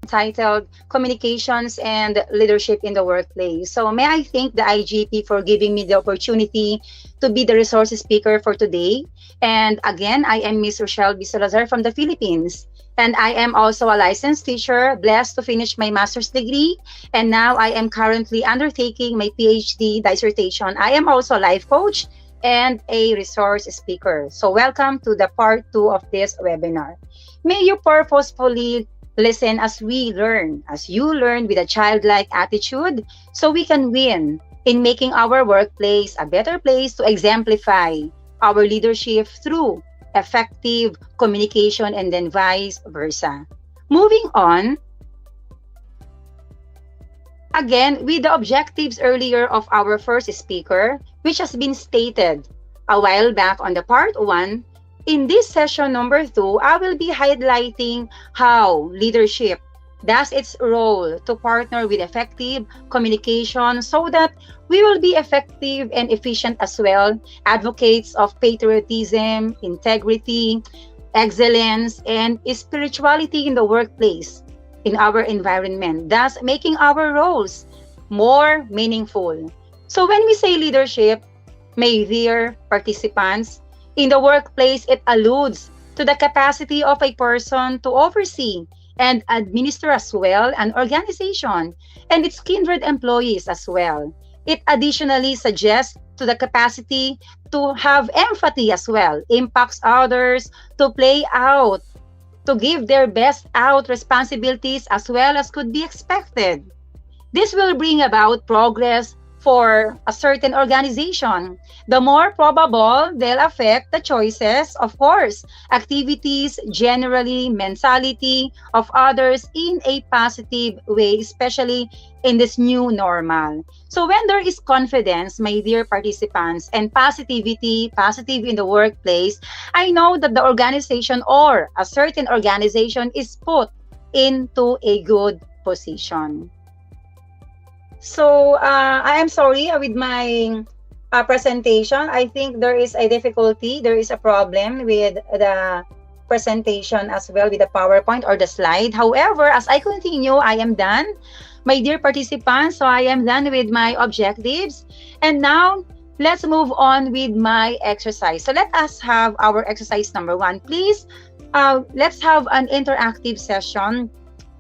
entitled Communications and Leadership in the Workplace. So may I thank the IGP for giving me the opportunity to be the resource speaker for today. And again, I am Miss Rochelle B. Salazar from the Philippines. And I am also a licensed teacher, blessed to finish my master's degree. And now I am currently undertaking my PhD dissertation. I am also a life coach and a resource speaker. So welcome to the part 2 of this webinar. May you purposefully listen as we learn, as you learn with a childlike attitude, so we can win in making our workplace a better place to exemplify our leadership through effective communication and then vice versa. Moving on, again, with the objectives earlier of our first speaker, which has been stated a while back on the part 1, in this session number 2, I will be highlighting how leadership does its role to partner with effective communication so that we will be effective and efficient as well, advocates of patriotism, integrity, excellence, and spirituality in the workplace, in our environment, thus making our roles more meaningful. So when we say leadership, my dear participants, in the workplace, it alludes to the capacity of a person to oversee and administer as well an organization and its kindred employees as well. It additionally suggests to the capacity to have empathy as well, impacts others, to play out, to give their best out responsibilities as well as could be expected. This will bring about progress for a certain organization. The more probable they'll affect the choices, of course, activities, generally mentality of others in a positive way, especially in this new normal. So when there is confidence, my dear participants, and positivity, positive in the workplace, I know that the organization or a certain organization is put into a good position. So I am sorry with my presentation. I think there is a difficulty, there is a problem with the presentation as well with the PowerPoint or the slide. However, as I continue, I am done, my dear participants. So I am done with my objectives. And now let's move on with my exercise. So let us have our exercise number 1. Please, let's have an interactive session.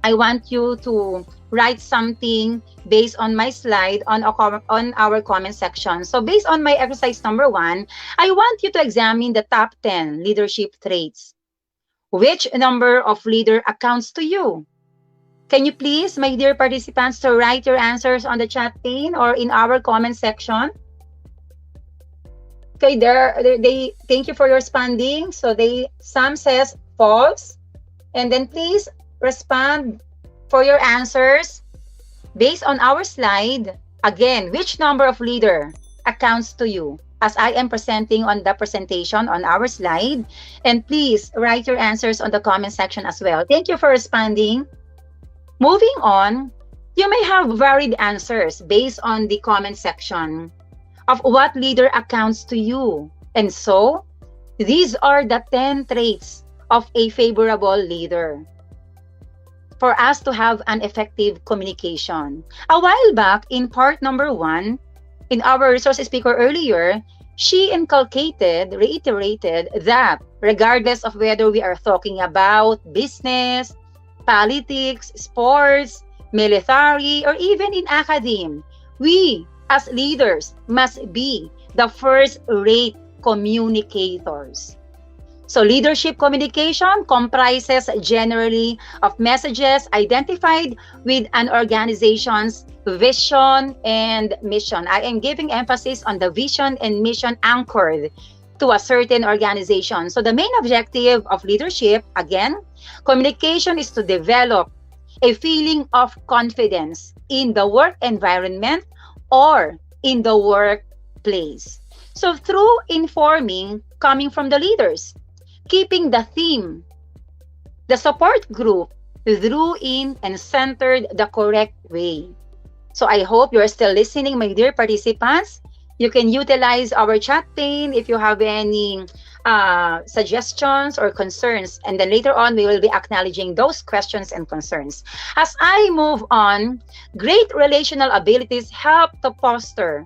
I want you to write something based on my slide on our comment section. So based on my exercise number 1, I want you to examine the top 10 leadership traits. Which number of leader accounts to you? Can you please, my dear participants, to write your answers on the chat pane or in our comment section? Okay, they thank you for your responding. So some says false, and then please respond for your answers based on our slide. Again, which number of leader accounts to you as I am presenting on the presentation on our slide? And please write your answers on the comment section as well. Thank you for responding. Moving on, you may have varied answers based on the comment section of what leader accounts to you. And so, these are the 10 traits of a favorable leader for us to have an effective communication. A while back, in part number 1, in our resource speaker earlier, she reiterated that regardless of whether we are talking about business, politics, sports, military, or even in academia, we as leaders must be the first-rate communicators. So leadership communication comprises generally of messages identified with an organization's vision and mission. I am giving emphasis on the vision and mission anchored to a certain organization. So the main objective of leadership, again, communication is to develop a feeling of confidence in the work environment or in the workplace. So through informing coming from the leaders, keeping the theme, the support group drew in and centered the correct way. So I hope you're still listening, my dear participants. You can utilize our chat pane if you have any suggestions or concerns, and then later on we will be acknowledging those questions and concerns. As I move on, great relational abilities help to foster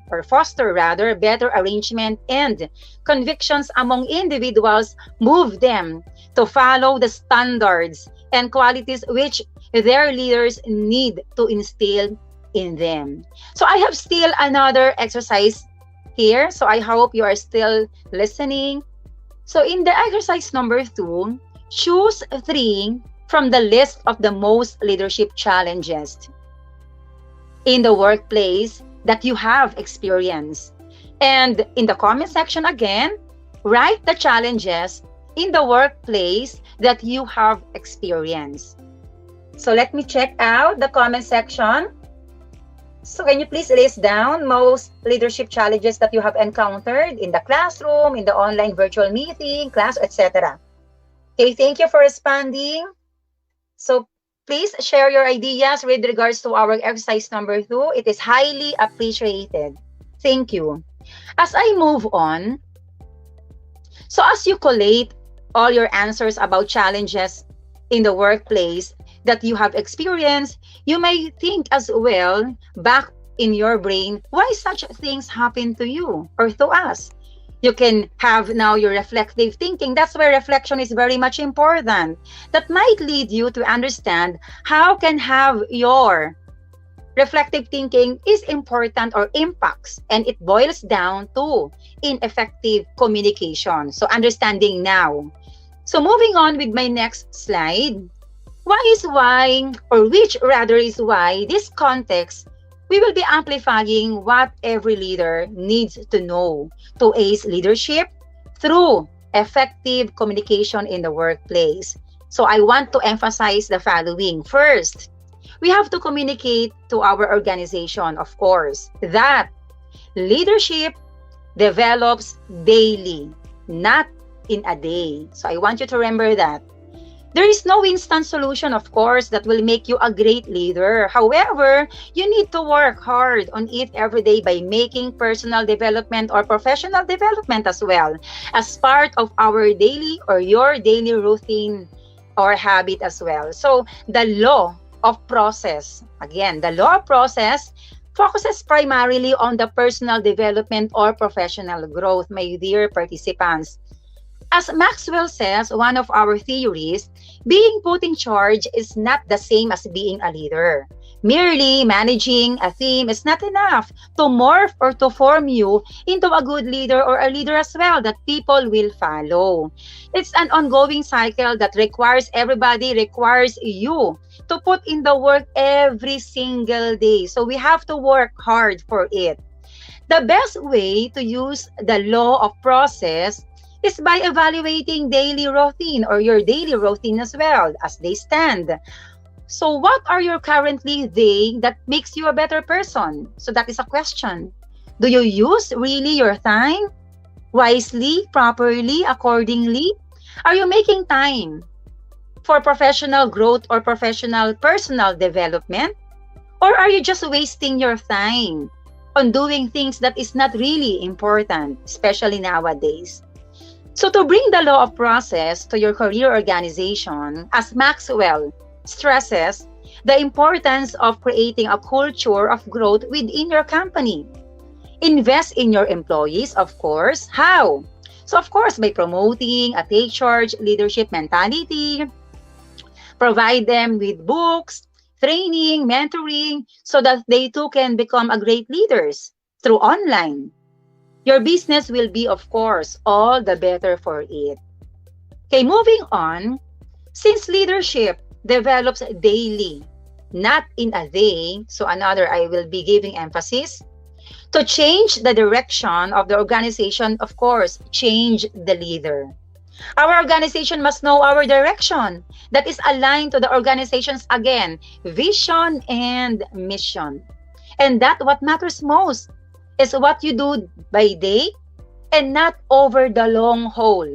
rather better arrangement and convictions among individuals, move them to follow the standards and qualities which their leaders need to instill in them. So I have still another exercise here, so I hope you are still listening. So in the exercise number 2, choose 3 from the list of the most leadership challenges in the workplace that you have experienced. And in the comment section again, write the challenges in the workplace that you have experienced. So let me check out the comment section. So can you please list down most leadership challenges that you have encountered in the classroom, in the online virtual meeting, class, etc. Okay, thank you for responding. So please share your ideas with regards to our exercise number 2. It is highly appreciated. Thank you. As I move on, so as you collate all your answers about challenges in the workplace that you have experienced, you may think as well back in your brain why such things happen to you or to us. You can have now your reflective thinking. That's where reflection is very much important. That might lead you to understand how can have your reflective thinking is important or impacts, and it boils down to ineffective communication. So understanding now. So moving on with my next slide. Which rather is why this context, we will be amplifying what every leader needs to know to ace leadership through effective communication in the workplace. So I want to emphasize the following. First, we have to communicate to our organization, of course, that leadership develops daily, not in a day. So I want you to remember that. There is no instant solution, of course, that will make you a great leader. However, you need to work hard on it every day by making personal development or professional development as well as part of our daily or your daily routine or habit as well. So the law of process, again, the law of process focuses primarily on the personal development or professional growth, my dear participants. As Maxwell says, one of our theories, being put in charge is not the same as being a leader. Merely managing a team is not enough to morph or to form you into a good leader or a leader as well that people will follow. It's an ongoing cycle that requires you to put in the work every single day. So we have to work hard for it. The best way to use the law of process is by evaluating daily routine or your daily routine as well as they stand. So what are you currently doing that makes you a better person? So that is a question. Do you use really your time wisely, properly, accordingly? Are you making time for professional growth or personal development? Or are you just wasting your time on doing things that is not really important, especially nowadays? So to bring the law of process to your career organization, as Maxwell stresses, the importance of creating a culture of growth within your company. Invest in your employees, of course. How? So of course, by promoting a take-charge leadership mentality, provide them with books, training, mentoring, so that they too can become a great leaders through online. Your business will be, of course, all the better for it. Okay, moving on. Since leadership develops daily, not in a day, so another I will be giving emphasis, to change the direction of the organization, of course, change the leader. Our organization must know our direction that is aligned to the organization's, again, vision and mission. And that what matters most is what you do by day and not over the long haul.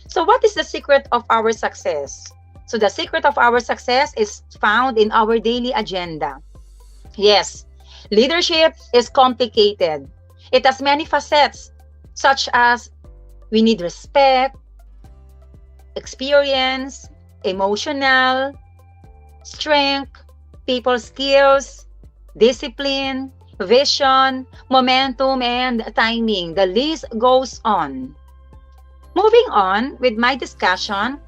So what is the secret of our success? So the secret of our success is found in our daily agenda. Yes, leadership is complicated. It has many facets, such as We need respect, experience, emotional, strength, people skills, discipline, vision, momentum, and timing. The list goes on. Moving on with my discussion,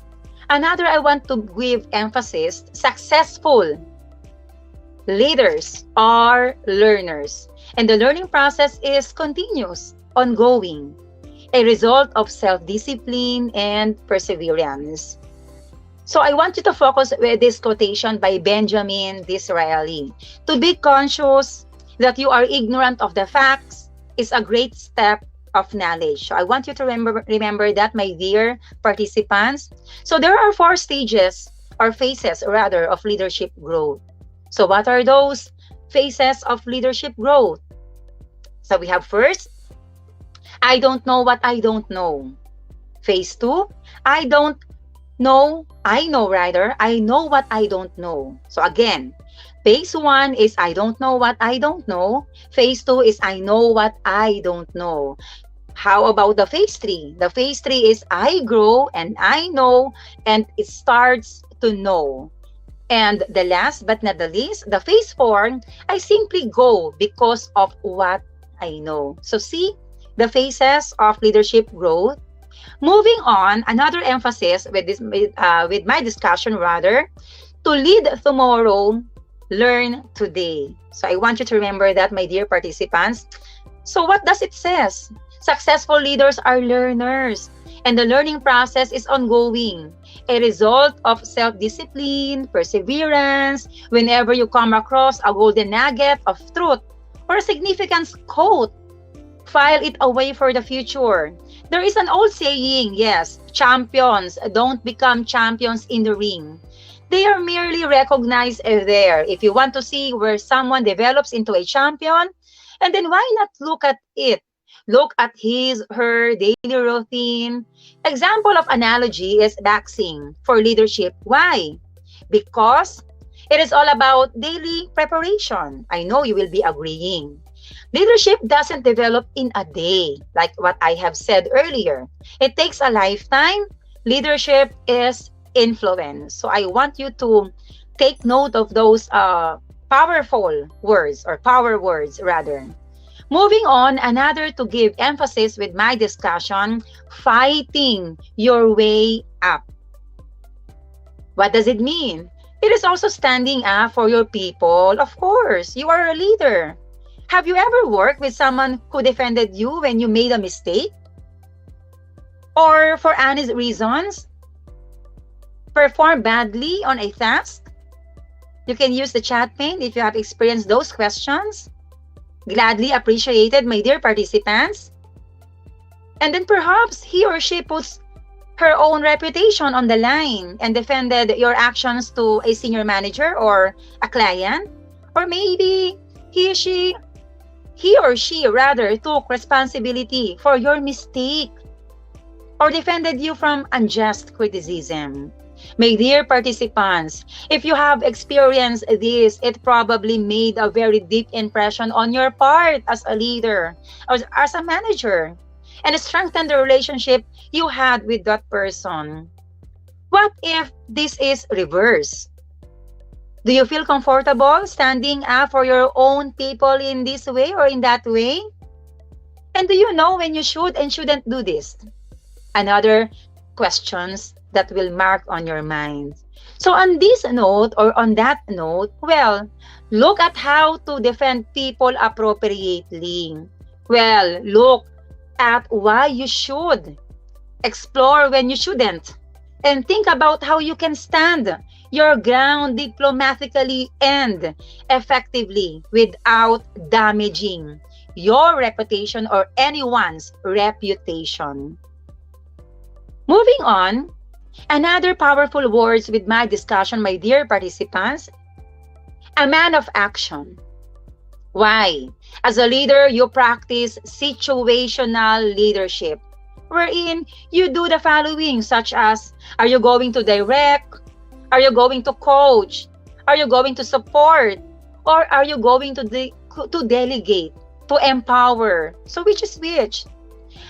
another I want to give emphasis, successful leaders are learners. And the learning process is continuous, ongoing, a result of self-discipline and perseverance. So I want you to focus with this quotation by Benjamin Disraeli. To be conscious that you are ignorant of the facts is a great step of knowledge. So I want you to remember that, my dear participants. So there are four stages or phases rather of leadership growth. So what are those phases of leadership growth? So we have first, I don't know what I don't know. Phase 2, I don't know, I know what I don't know. So again, phase 1 is I don't know what I don't know. Phase 2 is I know what I don't know. How about the phase 3? The phase 3 is I grow and I know and it starts to know. And the last but not the least, the phase 4, I simply go because of what I know. So see the phases of leadership growth. Moving on, another emphasis with my discussion rather, to lead tomorrow, learn today. So I want you to remember that, my dear participants. So what does it says? Successful leaders are learners, and the learning process is ongoing, a result of self-discipline, perseverance. Whenever you come across a golden nugget of truth or a significant quote, file it away for the future. There is an old saying, yes, champions don't become champions in the ring. They are merely recognized there. If you want to see where someone develops into a champion, and then why not look at it? Look at his, her daily routine. Example of analogy is boxing for leadership. Why? Because it is all about daily preparation. I know you will be agreeing. Leadership doesn't develop in a day, like what I have said earlier. It takes a lifetime. Leadership is influence. So I want you to take note of those powerful words, or power words rather. Moving on, another to give emphasis with my discussion, fighting your way up. What does it mean? It is also standing up for your people. Of course, you are a leader. Have you ever worked with someone who defended you when you made a mistake? Or for honest reasons, perform badly on a task? You can use the chat pane if you have experienced those questions. Gladly appreciated, my dear participants. And then perhaps he or she puts her own reputation on the line and defended your actions to a senior manager or a client. Or maybe he or she rather took responsibility for your mistake or defended you from unjust criticism. My dear participants, if you have experienced this, it probably made a very deep impression on your part as a leader, as a manager, and strengthened the relationship you had with that person. What if this is reverse? Do you feel comfortable standing up for your own people in this way or in that way? And do you know when you should and shouldn't do this? Another questions that will mark on your mind. So on this note or on that note, well, look at how to defend people appropriately. Well, look at why you should, explore when you shouldn't, and think about how you can stand your ground diplomatically and effectively without damaging your reputation or anyone's reputation. Moving on, another powerful words with my discussion, my dear participants, a man of action. Why? As a leader, you practice situational leadership, wherein you do the following, such as, are you going to direct? Are you going to coach? Are you going to support? Or are you going to delegate, to empower? So which is which?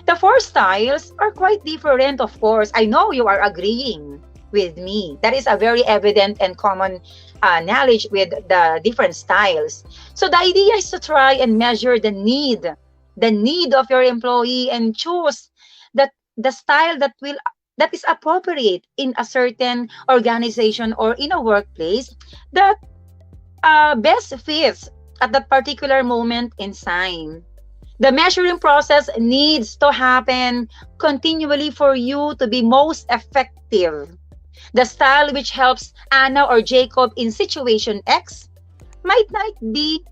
The four styles are quite different, of course. I know you are agreeing with me. That is a very evident and common knowledge with the different styles. So the idea is to try and measure the need of your employee, and choose the style that is appropriate in a certain organization or in a workplace that best fits at that particular moment in time. The measuring process needs to happen continually for you to be most effective. The style which helps Anna or Jacob in situation X might not be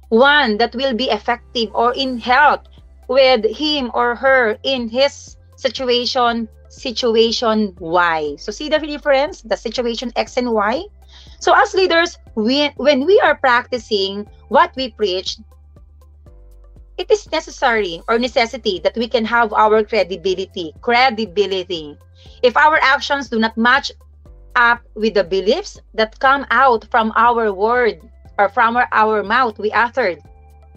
one that will be effective or in help with him or her in his situation Y. So see the difference, the situation X and Y. So as leaders, when we are practicing what we preach, it is necessary or necessity that we can have our credibility. If our actions do not match up with the beliefs that come out from our word or from our mouth, we uttered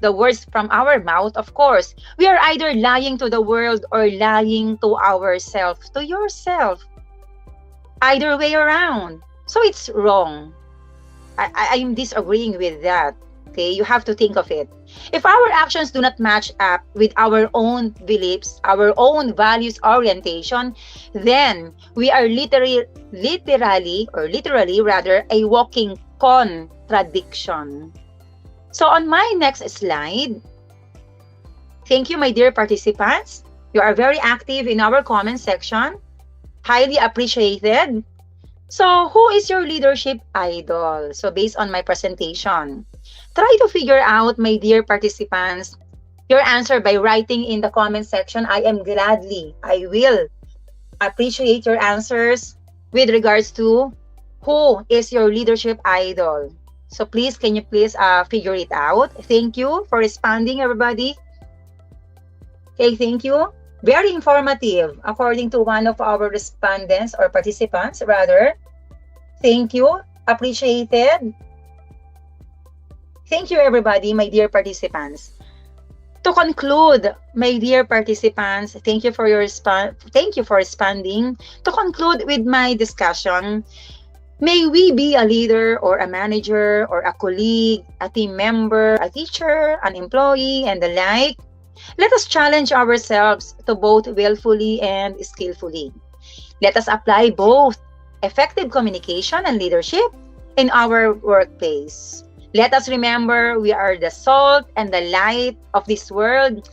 the words from our mouth, of course, we are either lying to the world or lying to ourselves, to yourself. Either way around. So it's wrong. I am disagreeing with that. Okay, you have to think of it. If our actions do not match up with our own beliefs, our own values orientation, then we are literally a walking contradiction. So on my next slide, thank you, my dear participants. You are very active in our comment section. Highly appreciated. So who is your leadership idol? So based on my presentation, try to figure out, my dear participants, your answer by writing in the comment section. I will appreciate your answers with regards to who is your leadership idol. So please, can you please figure it out? Thank you for responding, everybody. Okay, thank you. Very informative, according to one of our respondents or participants, rather. Thank you. Appreciated. Thank you, everybody, my dear participants. To conclude, my dear participants, thank you for responding. To conclude with my discussion, may we be a leader or a manager or a colleague, a team member, a teacher, an employee, and the like. Let us challenge ourselves to both willfully and skillfully. Let us apply both effective communication and leadership in our workplace. Let us remember we are the salt and the light of this world,